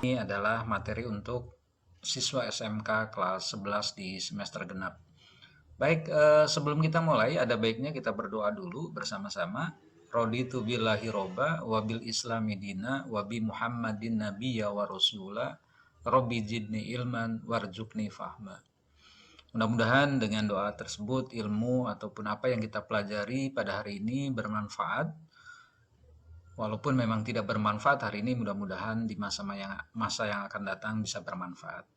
ini adalah materi untuk siswa SMK kelas 11 di semester genap. Baik, sebelum kita mulai, ada baiknya kita berdoa dulu bersama-sama. Raditu billahi robba, wabil islami dina, wabi muhammadin nabiyya wa rasula, robbi jidni ilman, warjukni fahma. Mudah-mudahan dengan doa tersebut, ilmu ataupun apa yang kita pelajari pada hari ini bermanfaat. Walaupun memang tidak bermanfaat hari ini, mudah-mudahan di masa yang akan datang bisa bermanfaat.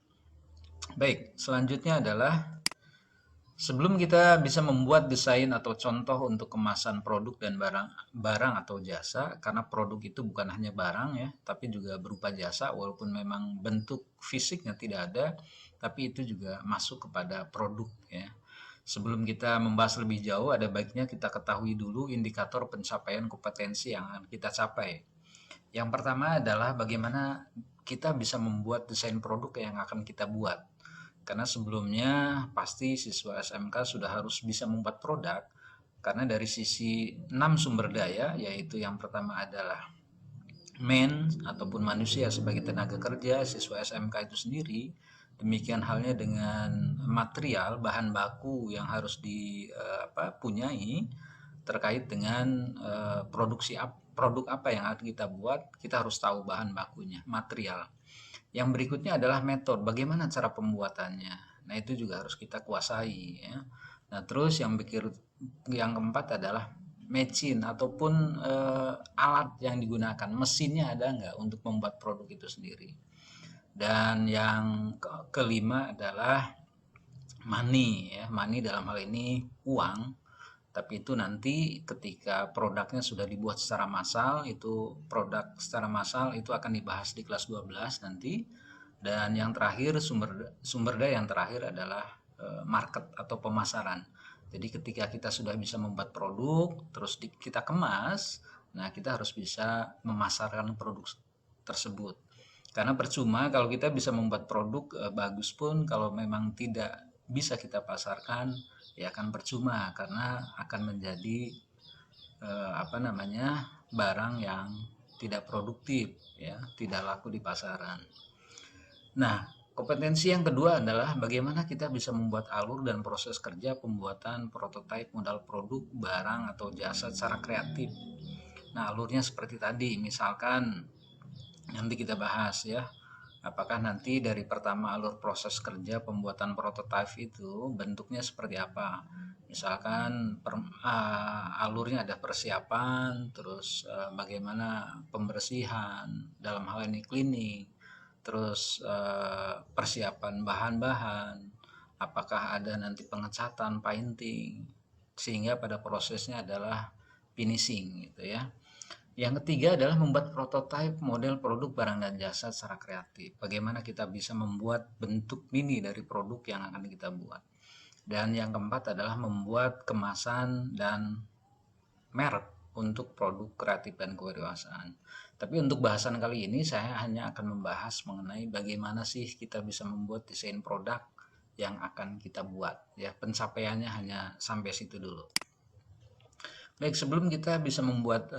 Baik, selanjutnya adalah sebelum kita bisa membuat desain atau contoh untuk kemasan produk dan barang atau jasa, karena produk itu bukan hanya barang ya, tapi juga berupa jasa, walaupun memang bentuk fisiknya tidak ada, tapi itu juga masuk kepada produk ya. Sebelum kita membahas lebih jauh, ada baiknya kita ketahui dulu indikator pencapaian kompetensi yang akan kita capai. Yang pertama adalah bagaimana kita bisa membuat desain produk yang akan kita buat. Karena sebelumnya pasti siswa SMK sudah harus bisa membuat produk, karena dari sisi 6 sumber daya, yaitu yang pertama adalah ataupun manusia sebagai tenaga kerja siswa SMK itu sendiri. Demikian halnya dengan material bahan baku yang harus dipunyai terkait dengan produk apa yang akan kita buat. Kita harus tahu bahan bakunya, material. Yang berikutnya adalah metode, bagaimana cara pembuatannya. Nah, itu juga harus kita kuasai ya. Nah, terus yang keempat adalah mesin ataupun alat yang digunakan, mesinnya ada nggak untuk membuat produk itu sendiri. Dan yang kelima adalah money ya. Money dalam hal ini uang, tapi itu nanti ketika produknya sudah dibuat secara massal, itu produk secara massal itu akan dibahas di kelas 12 nanti. Dan yang terakhir, sumber daya yang terakhir adalah market atau pemasaran. Jadi ketika kita sudah bisa membuat produk, terus kita kemas, nah kita harus bisa memasarkan produk tersebut. Karena percuma kalau kita bisa membuat produk bagus pun kalau memang tidak bisa kita pasarkan, ya akan percuma karena akan menjadi barang yang tidak produktif ya, tidak laku di pasaran. Nah, kompetensi yang kedua adalah bagaimana kita bisa membuat alur dan proses kerja pembuatan prototipe modal produk, barang atau jasa secara kreatif. Nah, alurnya seperti tadi, misalkan nanti kita bahas ya, apakah nanti dari pertama alur proses kerja pembuatan prototipe itu bentuknya seperti apa. Misalkan alurnya ada persiapan, terus bagaimana pembersihan, dalam hal ini cleaning, terus persiapan bahan-bahan, apakah ada nanti pengecatan, painting, sehingga pada prosesnya adalah finishing gitu ya. Yang ketiga adalah membuat prototipe model produk barang dan jasa secara kreatif. Bagaimana kita bisa membuat bentuk mini dari produk yang akan kita buat. Dan yang keempat adalah membuat kemasan dan merek untuk produk kreatif dan kewirausahaan. Tapi untuk bahasan kali ini saya hanya akan membahas mengenai bagaimana sih kita bisa membuat desain produk yang akan kita buat. Ya, pencapaiannya hanya sampai situ dulu. Baik, sebelum kita bisa membuat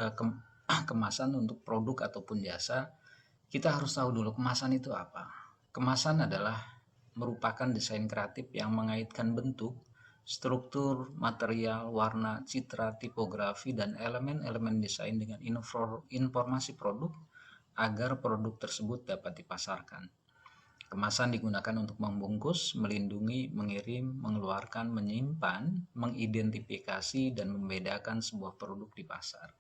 kemasan untuk produk ataupun jasa, kita harus tahu dulu kemasan itu apa. Kemasan adalah merupakan desain kreatif yang mengaitkan bentuk, struktur, material, warna, citra, tipografi, dan elemen-elemen desain dengan informasi produk agar produk tersebut dapat dipasarkan. Kemasan digunakan untuk membungkus, melindungi, mengirim, mengeluarkan, menyimpan, mengidentifikasi, dan membedakan sebuah produk di pasar.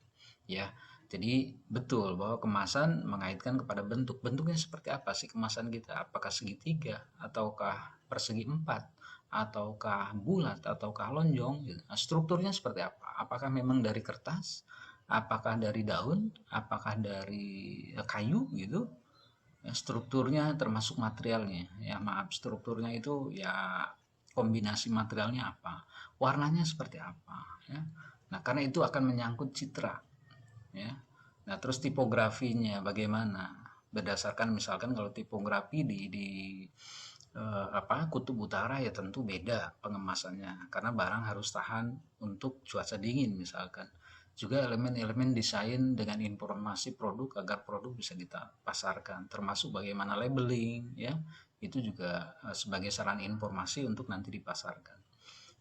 Ya, jadi betul bahwa kemasan mengaitkan kepada bentuk. Bentuknya seperti apa sih kemasan kita? Apakah segitiga, ataukah persegi empat, ataukah bulat, ataukah lonjong? Nah, strukturnya seperti apa? Apakah memang dari kertas? Apakah dari daun? Apakah dari kayu gitu? Ya, strukturnya termasuk materialnya. Ya maaf, strukturnya itu ya kombinasi materialnya apa? Warnanya seperti apa? Ya. Nah, karena itu akan menyangkut citra. Ya. Nah, terus tipografinya bagaimana? Berdasarkan misalkan kalau tipografi di kutub utara ya tentu beda pengemasannya karena barang harus tahan untuk cuaca dingin misalkan. juga elemen-elemen desain dengan informasi produk agar produk bisa kita pasarkan, termasuk bagaimana labeling ya. Itu juga sebagai saran informasi untuk nanti dipasarkan.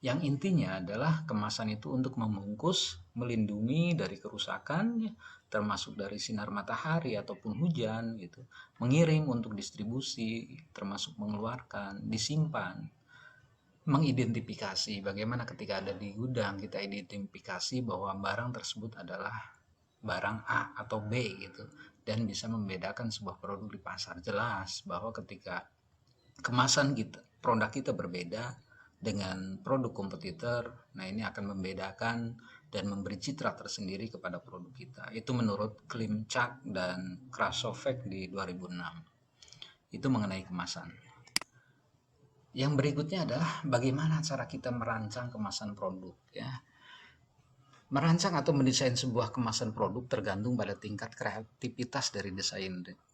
Yang intinya adalah kemasan itu untuk membungkus, melindungi dari kerusakan, ya, termasuk dari sinar matahari ataupun hujan gitu. Mengirim untuk distribusi, termasuk mengeluarkan, disimpan, mengidentifikasi bagaimana ketika ada di gudang kita identifikasi bahwa barang tersebut adalah barang A atau B gitu, dan bisa membedakan sebuah produk di pasar. Jelas bahwa ketika kemasan kita, produk kita berbeda dengan produk kompetitor, nah ini akan membedakan dan memberi citra tersendiri kepada produk kita. Itu menurut Klimczak dan Krasovek di 2006. Itu mengenai kemasan. Yang berikutnya adalah bagaimana cara kita merancang kemasan produk ya. Merancang atau mendesain sebuah kemasan produk tergantung pada tingkat kreativitas dari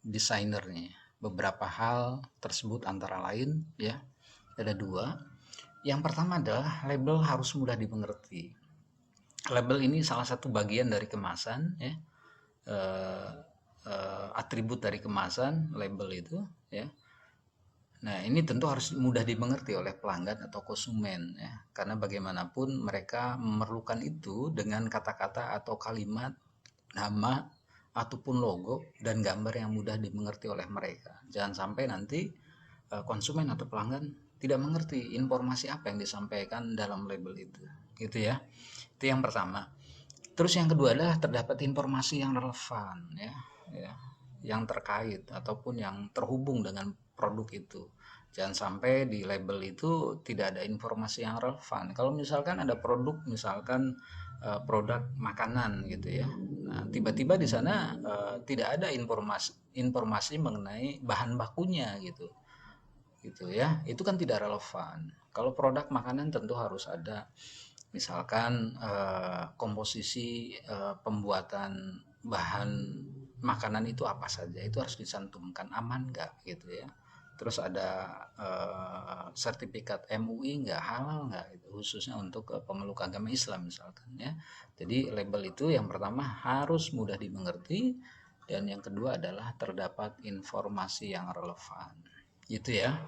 desainernya. Beberapa hal tersebut antara lain ya, ada dua. Yang pertama adalah label harus mudah dimengerti. Label ini salah satu bagian dari kemasan ya. Atribut dari kemasan label itu ya. Nah, ini tentu harus mudah dimengerti oleh pelanggan atau konsumen ya. Karena bagaimanapun mereka memerlukan itu dengan kata-kata atau kalimat, nama ataupun logo dan gambar yang mudah dimengerti oleh mereka. Jangan sampai nanti konsumen atau pelanggan tidak mengerti informasi apa yang disampaikan dalam label itu. Gitu ya. Itu yang pertama. Terus yang kedua adalah terdapat informasi yang relevan ya, yang terkait ataupun yang terhubung dengan produk itu. Jangan sampai di label itu tidak ada informasi yang relevan. Kalau misalkan ada produk, misalkan produk makanan gitu ya. Nah, tiba-tiba di sana tidak ada informasi mengenai bahan bakunya gitu. Gitu ya. Itu kan tidak relevan. Kalau produk makanan tentu harus ada misalkan komposisi pembuatan bahan makanan itu apa saja, itu harus dicantumkan, aman nggak gitu ya. Terus ada sertifikat MUI nggak, halal nggak, itu khususnya untuk pemeluk agama Islam misalkan ya. Jadi label itu yang pertama harus mudah dimengerti, dan yang kedua adalah terdapat informasi yang relevan gitu ya.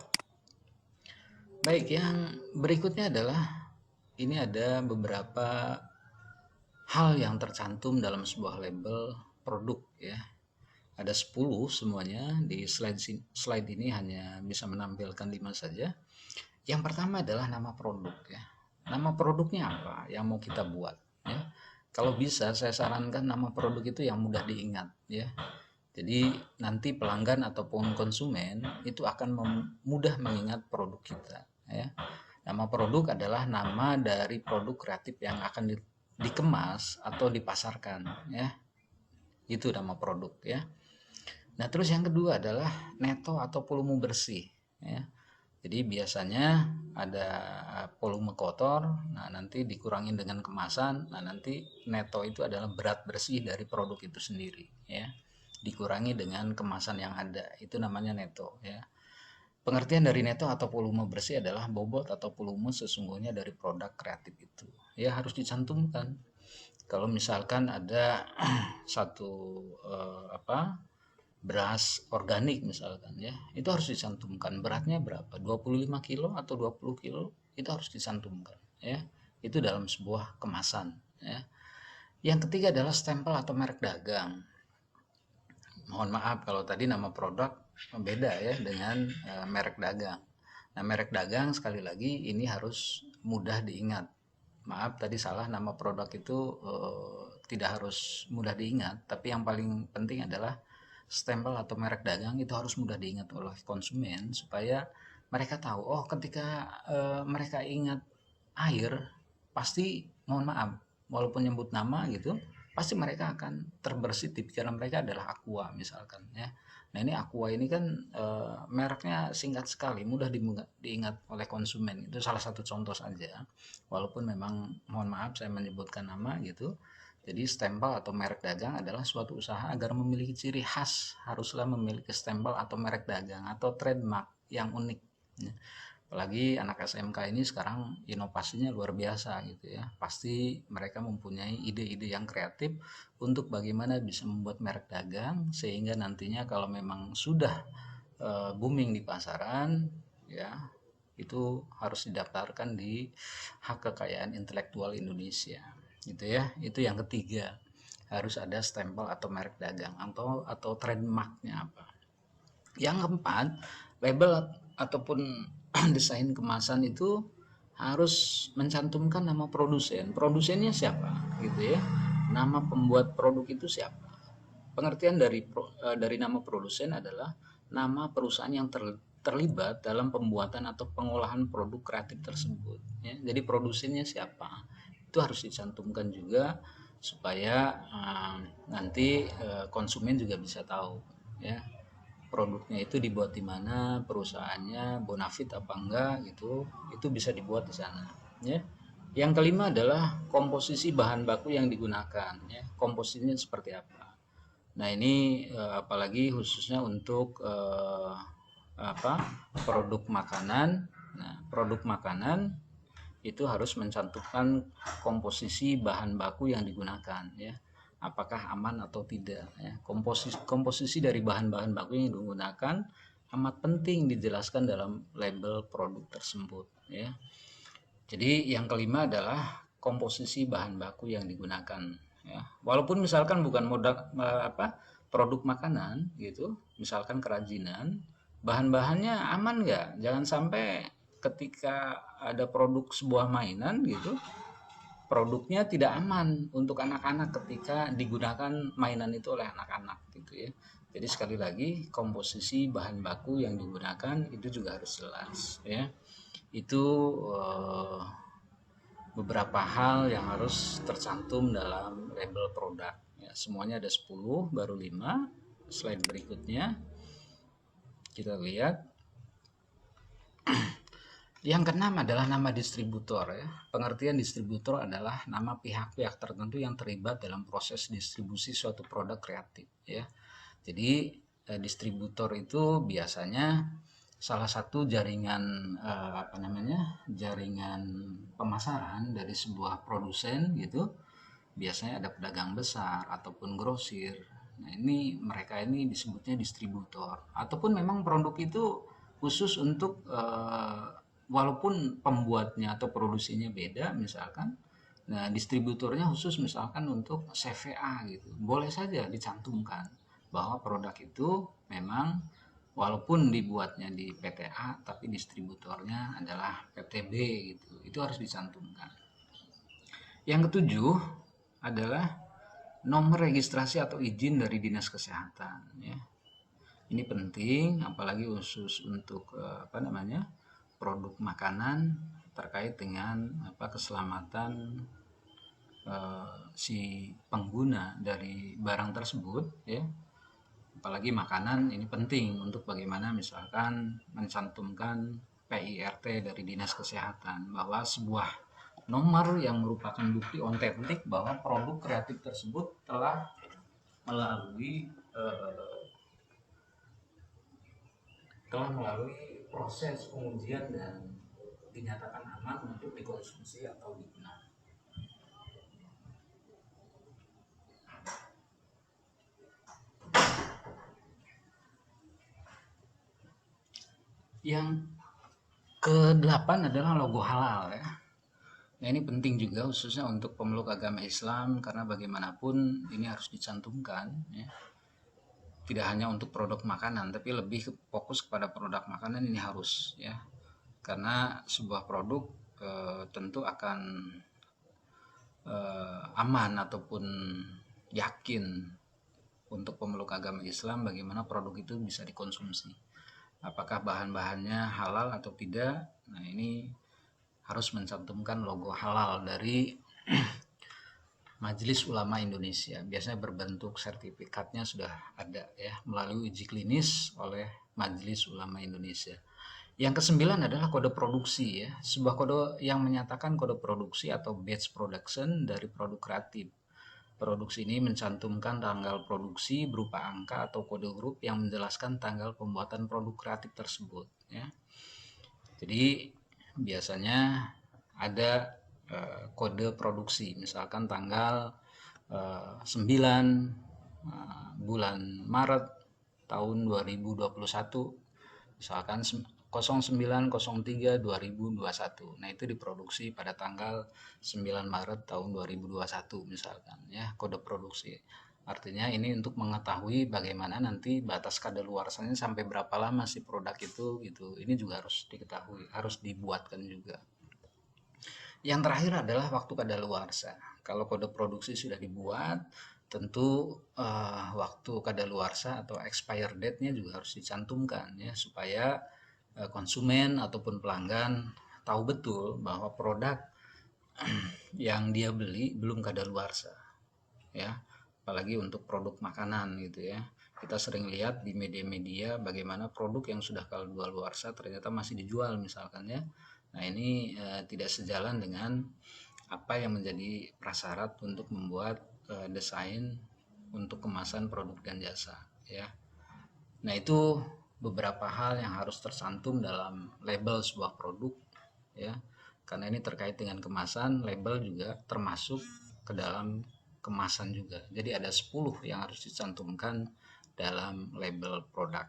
Baik, yang berikutnya adalah ini ada beberapa hal yang tercantum dalam sebuah label produk ya. Ada 10 semuanya, di slide ini hanya bisa menampilkan 5 saja. Yang pertama adalah nama produk ya. Nama produknya apa yang mau kita buat ya. Kalau bisa saya sarankan nama produk itu yang mudah diingat ya. Jadi nanti pelanggan ataupun konsumen itu akan mudah mengingat produk kita ya. Nama produk adalah nama dari produk kreatif yang akan dikemas atau dipasarkan ya. Itu nama produk ya. Nah, terus yang kedua adalah neto atau volume bersih ya. Jadi biasanya ada volume kotor, nah nanti dikurangin dengan kemasan, nah nanti neto itu adalah berat bersih dari produk itu sendiri ya. Dikurangi dengan kemasan yang ada, itu namanya neto ya. Pengertian dari neto atau volume bersih adalah bobot atau volume sesungguhnya dari produk kreatif itu. Ya harus dicantumkan. Kalau misalkan ada satu beras organik misalkan ya, itu harus dicantumkan beratnya berapa, 25 kilo atau 20 kilo, itu harus dicantumkan ya. Itu dalam sebuah kemasan ya. Yang ketiga adalah stempel atau merek dagang. Mohon maaf kalau tadi nama produk beda ya dengan merek dagang. Nah, merek dagang sekali lagi ini harus mudah diingat. Maaf tadi salah, nama produk itu tidak harus mudah diingat, tapi yang paling penting adalah stempel atau merek dagang itu harus mudah diingat oleh konsumen supaya mereka tahu, oh ketika mereka ingat air, pasti mohon maaf walaupun nyebut nama gitu, pasti mereka akan terbersit di pikiran mereka adalah Aqua misalkan ya. Nah, ini Aqua ini kan mereknya singkat sekali, mudah diingat oleh konsumen. Itu salah satu contoh saja. Walaupun memang mohon maaf saya menyebutkan nama gitu. Jadi stempel atau merek dagang adalah suatu usaha agar memiliki ciri khas, haruslah memiliki stempel atau merek dagang atau trademark yang unik. Apalagi anak SMK ini sekarang inovasinya luar biasa gitu ya. Pasti mereka mempunyai ide-ide yang kreatif untuk bagaimana bisa membuat merek dagang sehingga nantinya kalau memang sudah booming di pasaran ya, itu harus didaftarkan di hak kekayaan intelektual Indonesia gitu ya. Itu yang ketiga, harus ada stempel atau merek dagang atau trademarknya apa. Yang keempat, label ataupun desain kemasan itu harus mencantumkan nama produsen. Produsennya siapa gitu ya. Nama pembuat produk itu siapa. Pengertian dari nama produsen adalah nama perusahaan yang terlibat dalam pembuatan atau pengolahan produk kreatif tersebut ya. Jadi produsennya siapa. Itu harus dicantumkan juga supaya nanti konsumen juga bisa tahu ya produknya itu dibuat di mana, perusahaannya bonafit apa enggak gitu, itu bisa dibuat di sana ya. Yang kelima adalah komposisi bahan baku yang digunakan ya, komposisinya seperti apa. Nah ini apalagi khususnya untuk apa, produk makanan. Nah produk makanan itu harus mencantumkan komposisi bahan baku yang digunakan ya, apakah aman atau tidak ya. Komposisi dari bahan-bahan baku yang digunakan amat penting dijelaskan dalam label produk tersebut ya. Jadi yang kelima adalah komposisi bahan baku yang digunakan ya. Walaupun misalkan bukan modal produk makanan gitu, misalkan kerajinan, bahan-bahannya aman nggak? Jangan sampai ketika ada produk sebuah mainan gitu, produknya tidak aman untuk anak-anak ketika digunakan mainan itu oleh anak-anak gitu ya. Jadi sekali lagi komposisi bahan baku yang digunakan itu juga harus jelas ya. Itu beberapa hal yang harus tercantum dalam label produk ya. Semuanya ada 10, baru 5. Slide berikutnya kita lihat. Yang keenam adalah nama distributor ya. Pengertian distributor adalah nama pihak-pihak tertentu yang terlibat dalam proses distribusi suatu produk kreatif ya. Jadi distributor itu biasanya salah satu jaringan jaringan pemasaran dari sebuah produsen gitu. Biasanya ada pedagang besar ataupun grosir. Nah, ini mereka ini disebutnya distributor. Ataupun memang produk itu khusus untuk walaupun pembuatnya atau produksinya beda misalkan. Nah, distributornya khusus misalkan untuk CVA gitu. Boleh saja dicantumkan bahwa produk itu memang walaupun dibuatnya di PTA tapi distributornya adalah PTB gitu. Itu harus dicantumkan. Yang ketujuh adalah nomor registrasi atau izin dari Dinas Kesehatan ya. Ini penting apalagi khusus untuk produk makanan terkait dengan keselamatan si pengguna dari barang tersebut ya. Apalagi makanan ini penting untuk bagaimana misalkan mencantumkan PIRT dari Dinas Kesehatan bahwa sebuah nomor yang merupakan bukti otentik bahwa produk kreatif tersebut telah melalui proses pengujian dan dinyatakan aman untuk dikonsumsi atau digunakan. Yang ke-8 adalah logo halal ya. Nah ini penting juga khususnya untuk pemeluk agama Islam karena bagaimanapun ini harus dicantumkan ya. Tidak hanya untuk produk makanan tapi lebih fokus kepada produk makanan ini harus ya. Karena sebuah produk tentu akan aman ataupun yakin untuk pemeluk agama Islam bagaimana produk itu bisa dikonsumsi. Apakah bahan-bahannya halal atau tidak. Nah ini harus mencantumkan logo halal dari Majelis Ulama Indonesia. Biasanya berbentuk sertifikatnya sudah ada ya melalui uji klinis oleh Majelis Ulama Indonesia. Yang kesembilan adalah kode produksi ya. Sebuah kode yang menyatakan kode produksi atau batch production dari produk kreatif. Produksi ini mencantumkan tanggal produksi berupa angka atau kode huruf yang menjelaskan tanggal pembuatan produk kreatif tersebut ya. Jadi biasanya ada kode produksi, misalkan tanggal 9 bulan Maret tahun 2021, misalkan 09.03.2021. Nah, itu diproduksi pada tanggal 9 Maret tahun 2021 misalkan ya, kode produksi. Artinya ini untuk mengetahui bagaimana nanti batas kadaluarsanya sampai berapa lama si produk itu gitu. Ini juga harus diketahui, harus dibuatkan juga. Yang terakhir adalah waktu kadaluarsa. Kalau kode produksi sudah dibuat, tentu waktu kadaluarsa atau expire date-nya juga harus dicantumkan ya, supaya konsumen ataupun pelanggan tahu betul bahwa produk yang dia beli belum kadaluarsa ya, apalagi untuk produk makanan gitu ya. Kita sering lihat di media-media bagaimana produk yang sudah kadaluarsa ternyata masih dijual misalkan ya. Nah, ini tidak sejalan dengan apa yang menjadi prasyarat untuk membuat desain untuk kemasan produk dan jasa ya. Nah, itu beberapa hal yang harus tersantum dalam label sebuah produk ya. Karena ini terkait dengan kemasan, label juga termasuk ke dalam kemasan juga. Jadi ada 10 yang harus dicantumkan dalam label produk.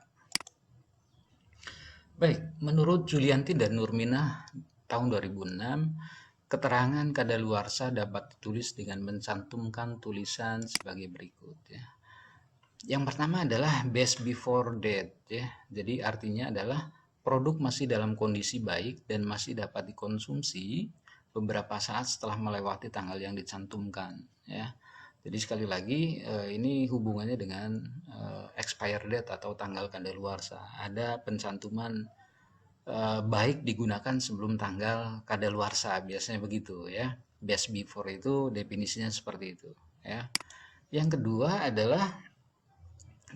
Baik, menurut Julianti dan Nurminah tahun 2006, keterangan kadaluarsa dapat ditulis dengan mencantumkan tulisan sebagai berikut ya. Yang pertama adalah best before date ya. Jadi artinya adalah produk masih dalam kondisi baik dan masih dapat dikonsumsi beberapa saat setelah melewati tanggal yang dicantumkan ya. Jadi sekali lagi ini hubungannya dengan expire date atau tanggal kadaluarsa. Ada pencantuman baik digunakan sebelum tanggal kadaluarsa, biasanya begitu ya. Best before itu definisinya seperti itu ya. Yang kedua adalah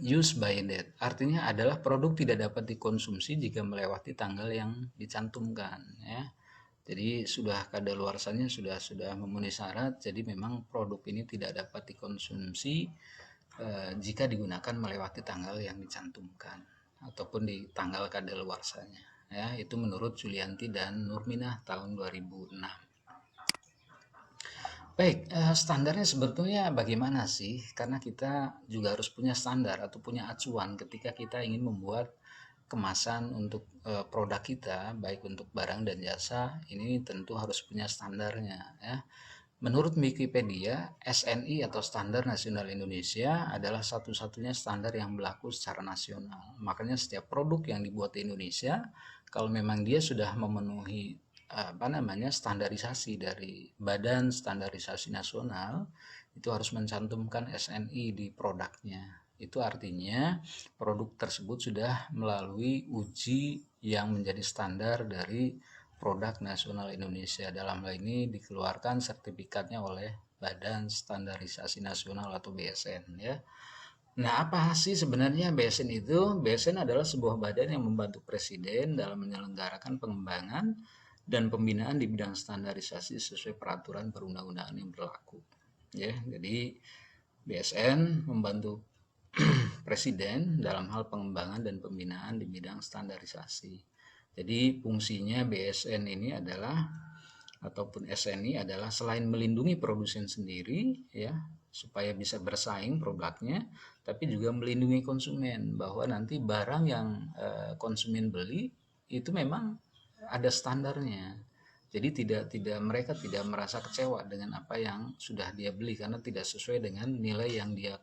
use by date, artinya adalah produk tidak dapat dikonsumsi jika melewati tanggal yang dicantumkan ya. Jadi sudah kadaluarsanya sudah memenuhi syarat, jadi memang produk ini tidak dapat dikonsumsi jika digunakan melewati tanggal yang dicantumkan ataupun di tanggal kadaluarsanya ya. Itu menurut Julianti dan Nurminah tahun 2006. Baik, standarnya sebetulnya bagaimana sih? Karena kita juga harus punya standar atau punya acuan ketika kita ingin membuat kemasan untuk produk kita, baik untuk barang dan jasa. Ini tentu harus punya standarnya ya. Menurut Wikipedia, SNI atau Standar Nasional Indonesia adalah satu-satunya standar yang berlaku secara nasional. Makanya setiap produk yang dibuat di Indonesia, kalau memang dia sudah memenuhi standarisasi dari Badan Standarisasi Nasional, itu harus mencantumkan SNI di produknya. Itu artinya produk tersebut sudah melalui uji yang menjadi standar dari produk nasional Indonesia. Dalam hal ini dikeluarkan sertifikatnya oleh Badan Standarisasi Nasional atau BSN ya. Nah, apa sih sebenarnya BSN itu? BSN adalah sebuah badan yang membantu Presiden dalam menyelenggarakan pengembangan dan pembinaan di bidang standarisasi sesuai peraturan perundang-undangan yang berlaku. Ya, jadi BSN membantu Presiden dalam hal pengembangan dan pembinaan di bidang standarisasi. Jadi fungsinya BSN ini adalah ataupun SNI adalah selain melindungi produsen sendiri ya supaya bisa bersaing produknya, tapi juga melindungi konsumen bahwa nanti barang yang konsumen beli itu memang ada standarnya. Jadi mereka tidak merasa kecewa dengan apa yang sudah dia beli karena tidak sesuai dengan nilai yang dia